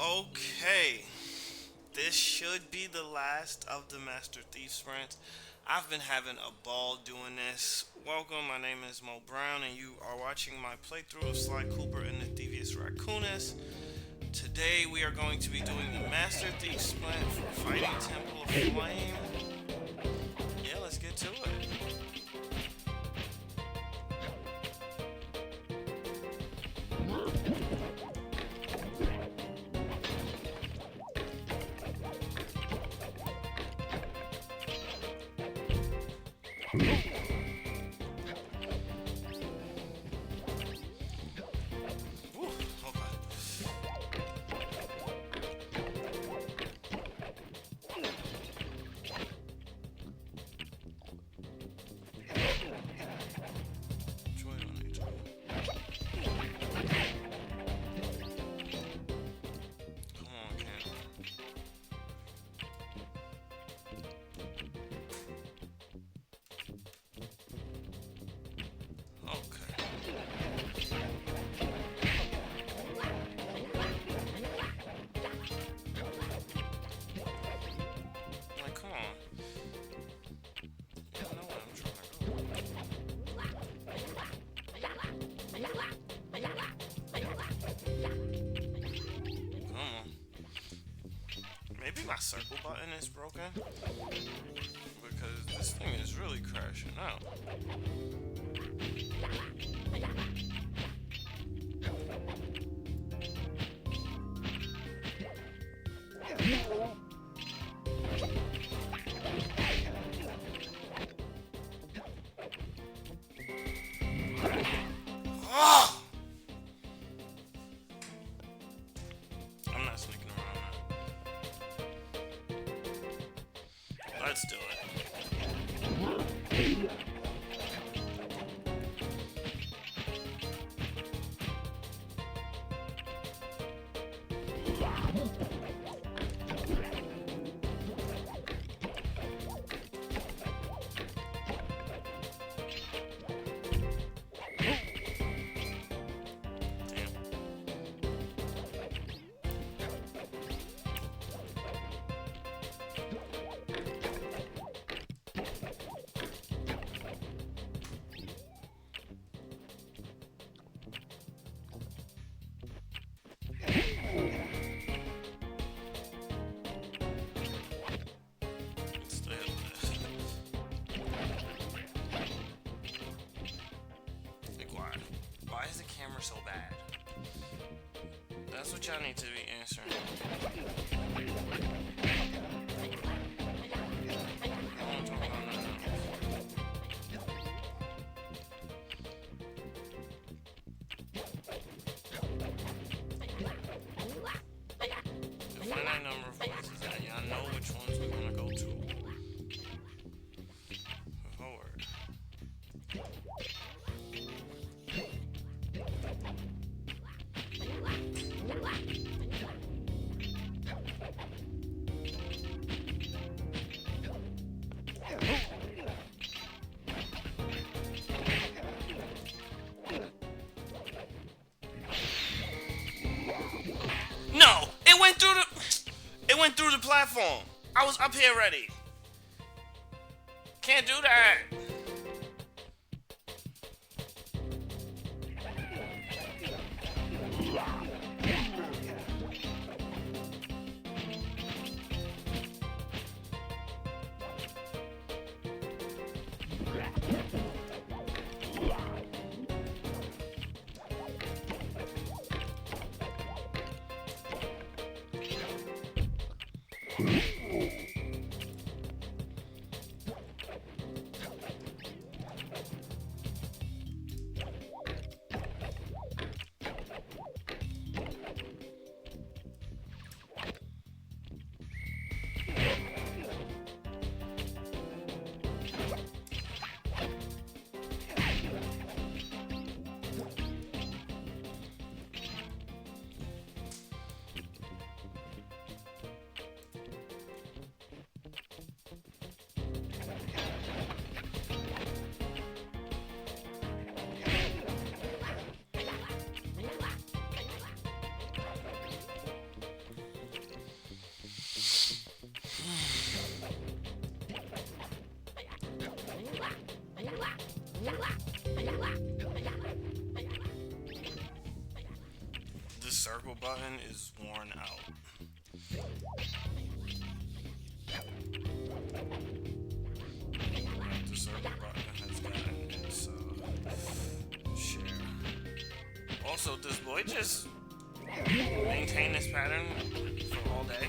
Okay, this should be the last of the Master Thief sprints. I've been having a ball doing this. Welcome, my name is Mo Brown, and you are watching my playthrough of Sly Cooper and the Thievius Raccoonus. Today we are going to be doing the Master Thief sprint for Fighting Temple of Flame. Yeah, let's get to it. Woo, okay. Which way do I need to go? Come on, camera. Okay. Like, come on. You know what I'm trying to go. Come on. Maybe my circle button is broken. Because this thing is really crashing out. Oh! I'm not sneaking around now. Let's do it. Why is the camera so bad? That's what y'all need to be answering. I want to talk about nothing else. The finite number of places that y'all know which ones we want to go to. Forward. No! It went through the platform. I was up here ready. Can't do that. circle button is worn out. The circle button has gotten its share. Also, does Boy just maintain this pattern for all day?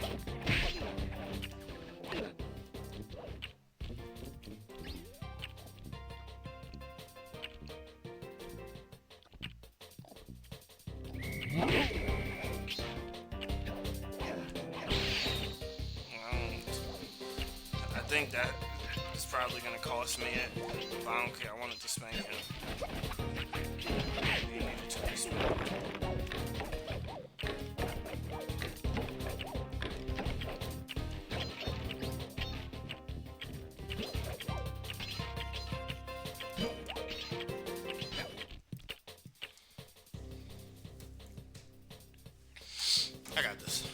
I think that is probably gonna cost me it, but I don't care. I wanted to spank him. He needed to be spanked. I got this.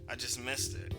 I just missed it.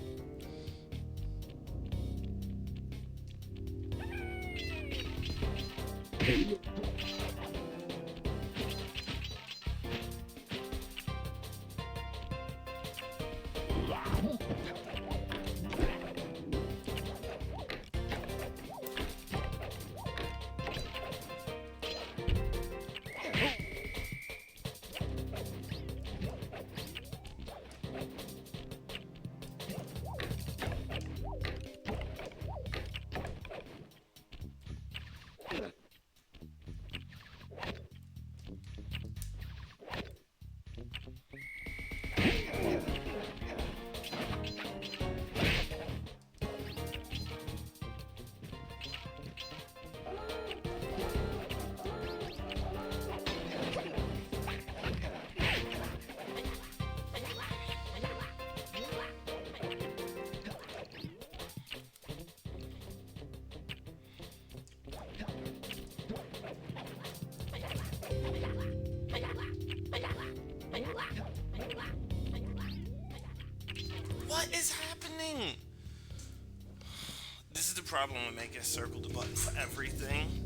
What is happening? This is the problem with making circle the button for everything.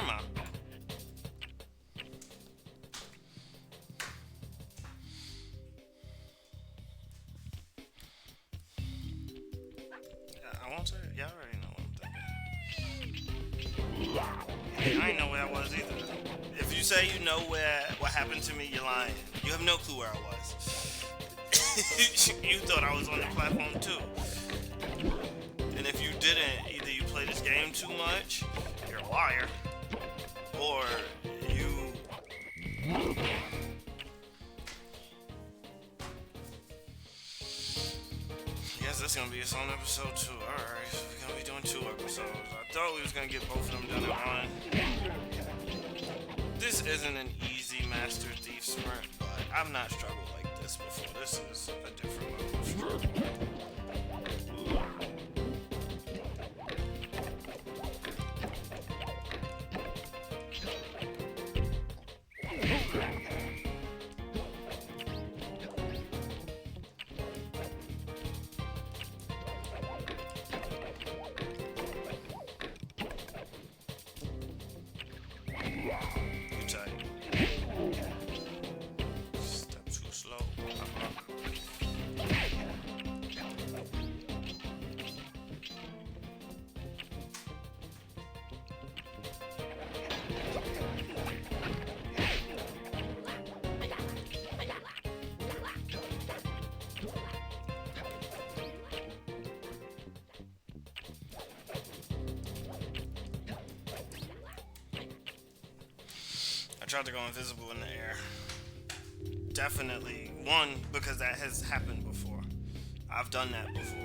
am I? I won't say it. Y'all already know what I'm thinking. I ain't know where I was either. If you say you know what happened to me, you're lying. You have no clue where I was. You thought I was on the platform too. And if you didn't, either you play this game too much, you're a liar, or you... Yes, that's gonna be its own episode too. Alright, we're gonna be doing 2 episodes. I thought we was gonna get both of them done at one. This isn't an easy Master Thief sprint, but I've not struggled like this before. This is a different level of struggle. I tried to go invisible in the air. Definitely, one, because that has happened before. I've done that before.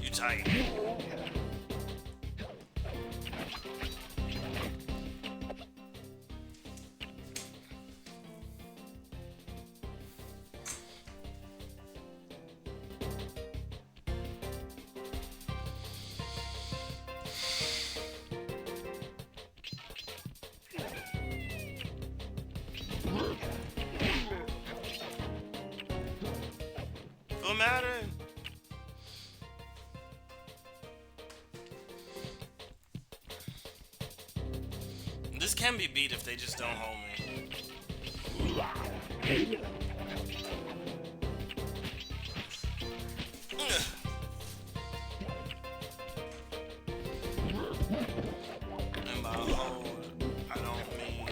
You tight. Don't matter. This can be beat if they just don't hold me. And by hold, I don't mean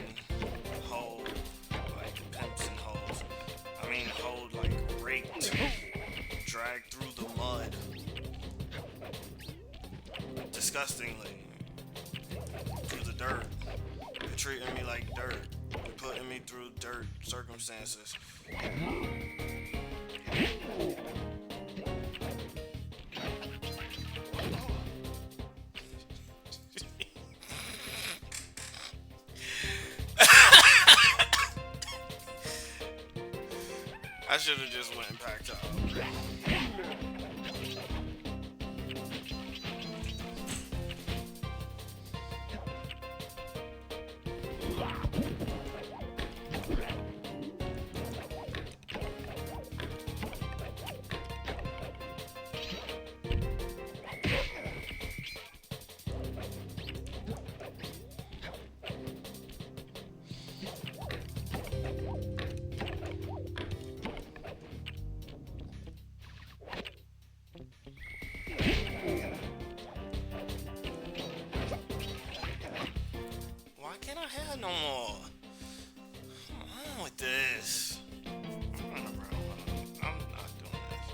hold like pimps and hoes. I mean hold like raked, dragged through the mud. Disgustingly. Through the dirt. They're treating me like dirt. They're putting me through dirt circumstances. I should have just went and packed up. No more. Come on with this. I'm not doing this.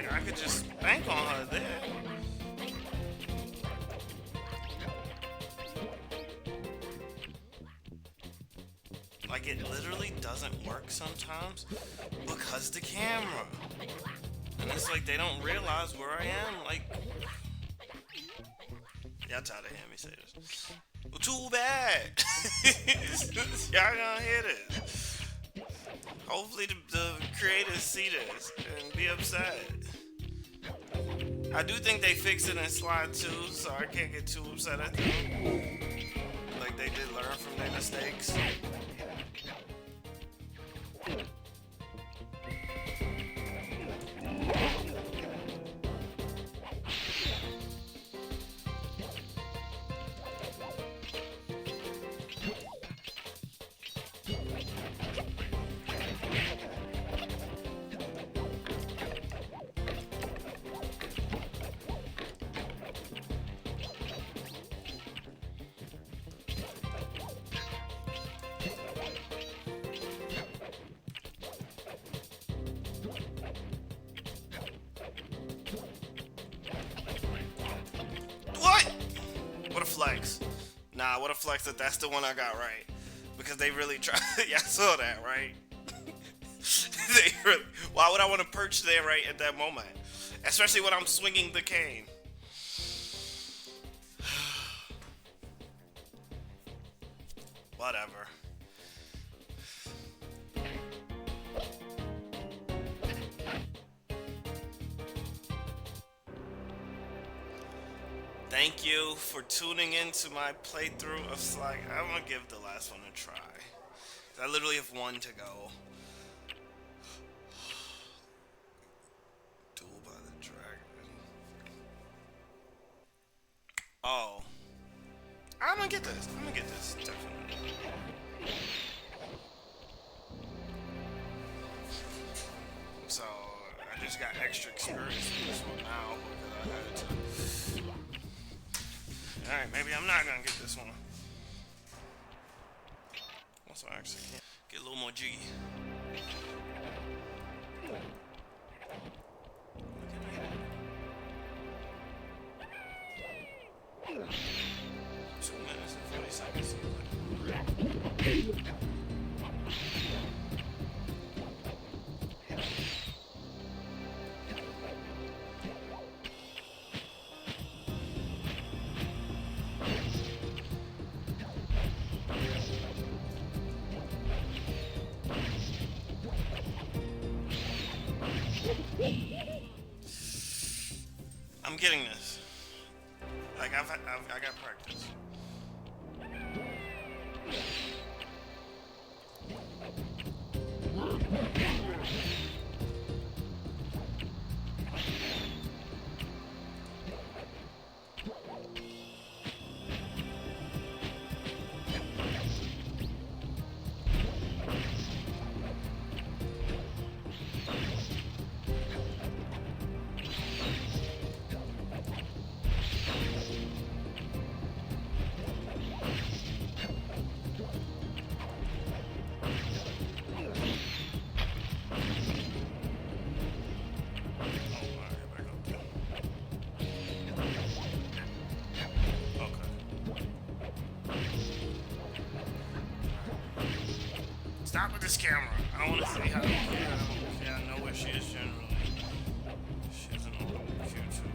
Like, I could just bank on her there. Like, it literally doesn't work sometimes because the camera. And it's like they don't realize where I am. Like, y'all tired of hearing me say this. Well, too bad. Y'all gonna hear this. Hopefully the creators see this and be upset. I do think they fixed it in Sly 2, so I can't get too upset at them. Like, they did learn from their mistakes. Flex. Nah, what a flex that that's the one I got right. Because they really tried. Y'all saw that, right? They really, why would I want to perch there right at that moment? Especially when I'm swinging the cane. Whatever. Thank you for tuning in to my playthrough of Sly. I'm gonna give the last one a try. I literally have one to go. Duel by the Dragon. Oh. I'm gonna get this. I'm gonna get this, definitely. So, I just got extra experience in this one now because I had to. Alright, maybe I'm not gonna get this one. Also, I actually can't get a little more jiggy. Two minutes and 40 seconds. I'm getting this. Like I got practice. Stop with this camera. I want to see how. Yeah, I know where she is generally. She isn't all over cute too.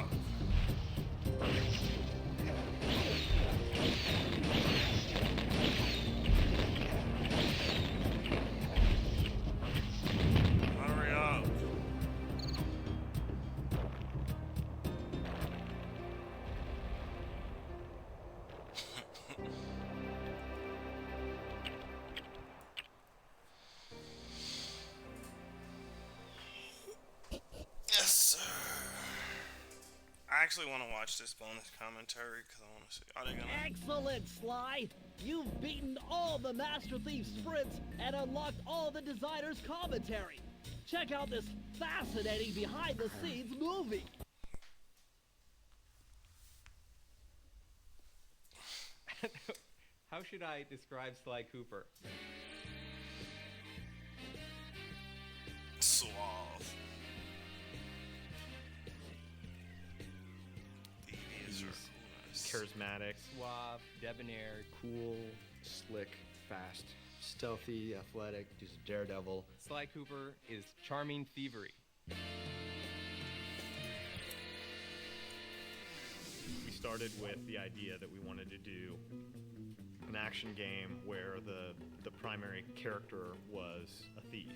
up. Hurry up. Yes, sir. I actually want to watch this bonus commentary because I want to see. Are they gonna? Excellent, Sly! You've beaten all the Master Thief sprints and unlocked all the designers' commentary. Check out this fascinating behind-the-scenes movie. How should I describe Sly Cooper? Suave. Thievius Raccoonus. Charismatic, suave, debonair, cool. Slick, fast, stealthy, athletic, just a daredevil. Sly Cooper is charming thievery. We started with the idea that we wanted to do an action game where the primary character was a thief.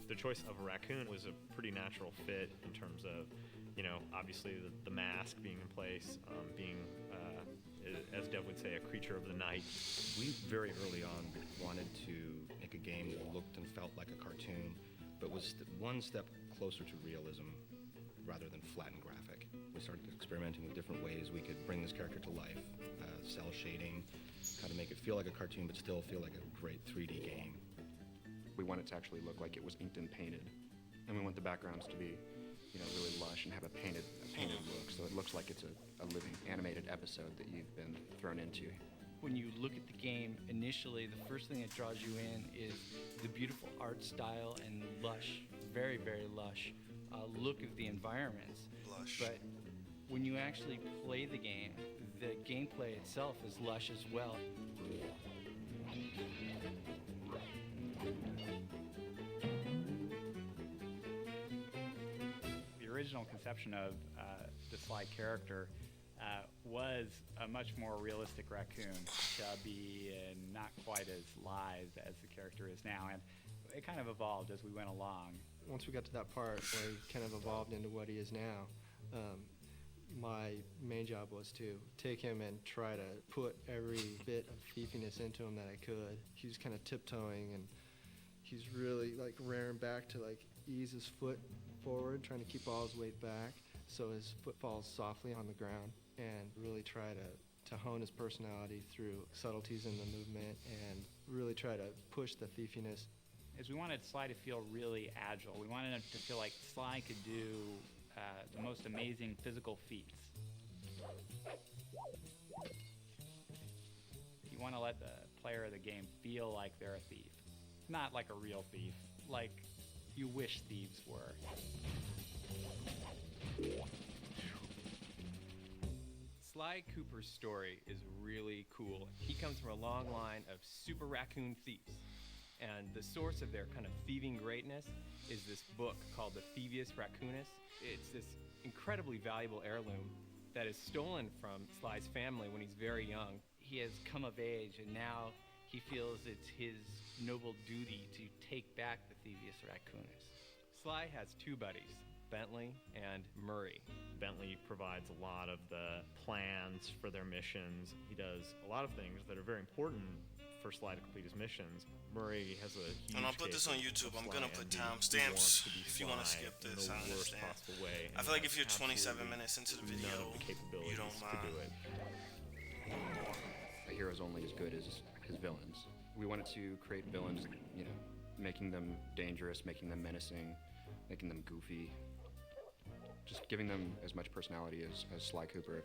The choice of a raccoon was a pretty natural fit in terms of, you know, obviously the mask being in place, being, as Dev would say, a creature of the night. We very early on wanted to make a game that looked and felt like a cartoon, but was one step closer to realism rather than flat and graphic. We started experimenting with different ways we could bring this character to life, cell shading, how to make it feel like a cartoon but still feel like a great 3D game. We want it to actually look like it was inked and painted, and we want the backgrounds to be, you know, really lush and have a painted look, so it looks like it's a living animated episode that you've been thrown into. When you look at the game, initially the first thing that draws you in is the beautiful art style and lush, very, very lush look of the environments. Lush. But when you actually play the gameplay itself is lush as well. The original conception of the Sly character was a much more realistic raccoon, chubby and not quite as lithe as the character is now, and it kind of evolved as we went along. Once we got to that part where he kind of evolved into what he is now, my main job was to take him and try to put every bit of thiefiness into him that I could. He was kind of tiptoeing, and he's really like rearing back to like ease his foot forward, trying to keep all his weight back so his foot falls softly on the ground, and really try to hone his personality through subtleties in the movement and really try to push the thiefiness. As we wanted Sly to feel really agile, we wanted him to feel like Sly could do the most amazing physical feats. You want to let the player of the game feel like they're a thief. Not like a real thief, like you wish thieves were. Sly Cooper's story is really cool. He comes from a long line of super raccoon thieves. And the source of their kind of thieving greatness is this book called the Thievius Raccoonus. It's this incredibly valuable heirloom that is stolen from Sly's family when he's very young. He has come of age, and now he feels it's his noble duty to take back the Thievius Raccoonus. Sly has two buddies, Bentley and Murray. Bentley provides a lot of the plans for their missions. He does a lot of things that are very important for Sly to complete his missions. Murray has a huge And I'll put this on YouTube. I'm gonna put timestamps if you want to skip this. I understand. I feel like if you're 27 minutes into the video, you don't mind. A hero's only as good as his villains. We wanted to create villains, you know, making them dangerous, making them menacing, making them goofy, just giving them as much personality as Sly Cooper.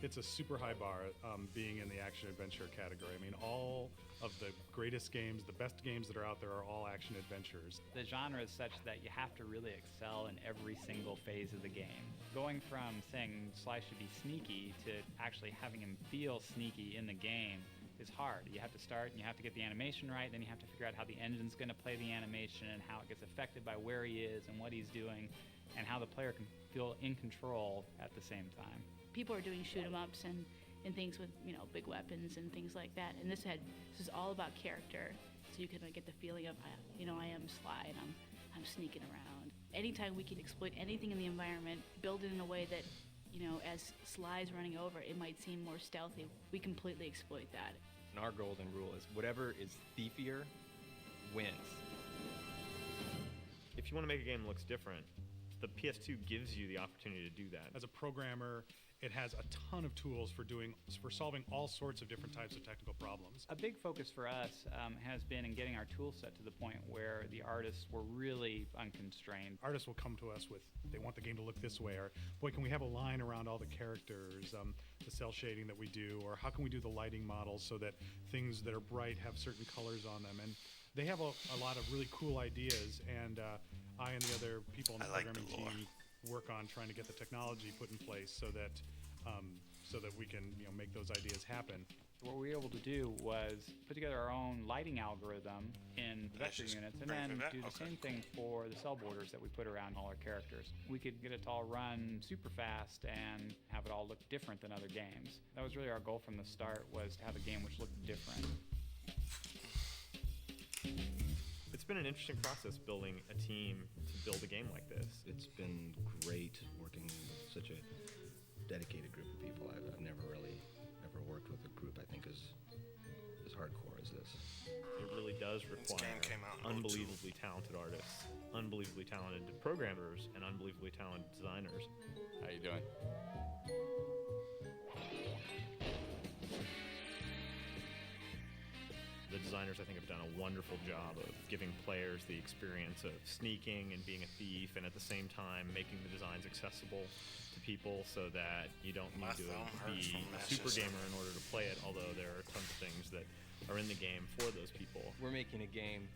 It's a super high bar being in the action-adventure category. I mean, all of the greatest games, the best games that are out there are all action-adventures. The genre is such that you have to really excel in every single phase of the game. Going from saying Sly should be sneaky to actually having him feel sneaky in the game is hard. You have to start and you have to get the animation right, then you have to figure out how the engine's going to play the animation and how it gets affected by where he is and what he's doing, and how the player can feel in control at the same time. People are doing shoot 'em ups and things with, you know, big weapons and things like that, and this is all about character, so you can get the feeling of, you know, I am Sly and I'm sneaking around. Anytime we can exploit anything in the environment, build it in a way that, you know, as Sly's running over, it might seem more stealthy. We completely exploit that. And our golden rule is whatever is thiefier wins. If you want to make a game that looks different, the PS2 gives you the opportunity to do that. As a programmer, it has a ton of tools for solving all sorts of different types of technical problems. A big focus for us has been in getting our tool set to the point where the artists were really unconstrained. Artists will come to us with, they want the game to look this way, or boy, can we have a line around all the characters, the cell shading that we do, or how can we do the lighting models so that things that are bright have certain colors on them. And they have a lot of really cool ideas, and I and the other people in the programming team work on trying to get the technology put in place so that we can, you know, make those ideas happen. What we were able to do was put together our own lighting algorithm in the vector units, and then do the same thing for the cell borders that we put around all our characters. We could get it to all run super fast and have it all look different than other games. That was really our goal from the start, was to have a game which looked different. It's been an interesting process building a team to build a game like this. It's been great working with such a dedicated group of people. I've never really ever worked with a group I think as hardcore as this. It really does require unbelievably talented artists, unbelievably talented programmers, and unbelievably talented designers. How you doing? The designers, I think, have done a wonderful job of giving players the experience of sneaking and being a thief, and at the same time making the designs accessible to people so that you don't need to be a super gamer in order to play it, although there are tons of things that are in the game for those people. We're making a game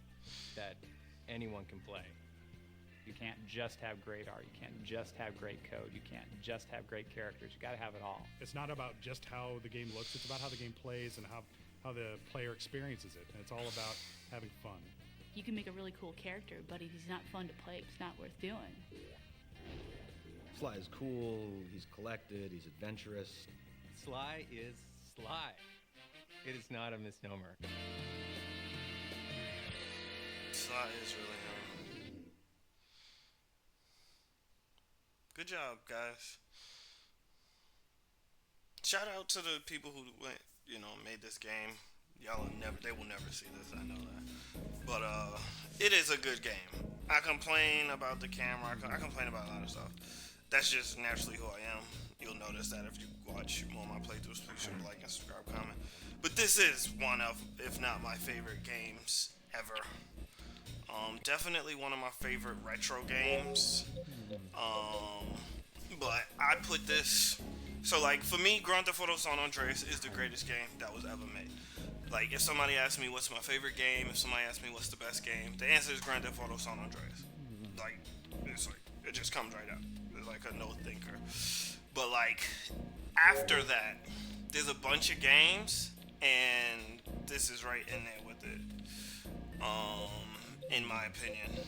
that anyone can play. You can't just have great art, you can't just have great code, you can't just have great characters, you gotta have it all. It's not about just how the game looks, it's about how the game plays and how the player experiences it, and it's all about having fun. You can make a really cool character, but if he's not fun to play, it's not worth doing. Sly is cool, he's collected, he's adventurous. Sly is Sly. It is not a misnomer. Sly is really him. Good job, guys. Shout out to the people who went, made this game. They will never see this, I know that. But it is a good game. I complain about the camera, I complain about a lot of stuff. That's just naturally who I am. You'll notice that if you watch more of my playthroughs. Please should like and subscribe, comment. But this is one of, if not my favorite games ever. Definitely one of my favorite retro games. But I put this, so like for me, Grand Theft Auto San Andreas is the greatest game that was ever made. Like if somebody asks me what's my favorite game, if somebody asks me what's the best game, the answer is Grand Theft Auto San Andreas. Like it just comes right out. It's like a no thinker. But like after that, there's a bunch of games, and this is right in there with it. In my opinion,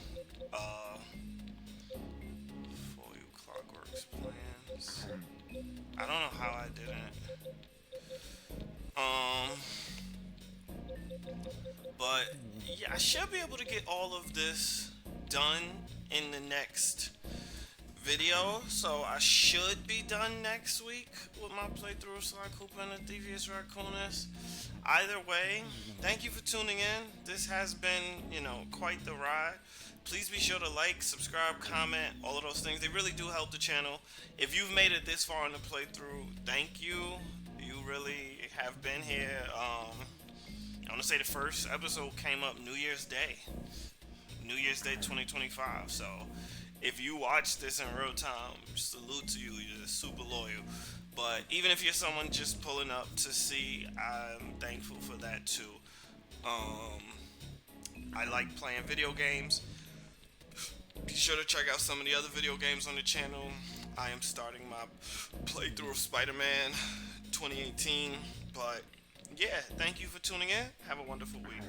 For You Clockwork's Plans. I don't know how I didn't. But yeah, I should be able to get all of this done in the next video, so I should be done next week with my playthrough of Sly Cooper and the Thievius Raccoonus. Either way, thank you for tuning in. This has been, quite the ride. Please be sure to like, subscribe, comment, all of those things. They really do help the channel. If you've made it this far in the playthrough, thank you. You really have been here. I want to say the first episode came up New Year's Day. New Year's Day 2025. So if you watch this in real time, salute to you. You're super loyal. But even if you're someone just pulling up to see, I'm thankful for that too. I like playing video games. Be sure to check out some of the other video games on the channel. I am starting my playthrough of Spider-Man 2018. But yeah, thank you for tuning in. Have a wonderful week.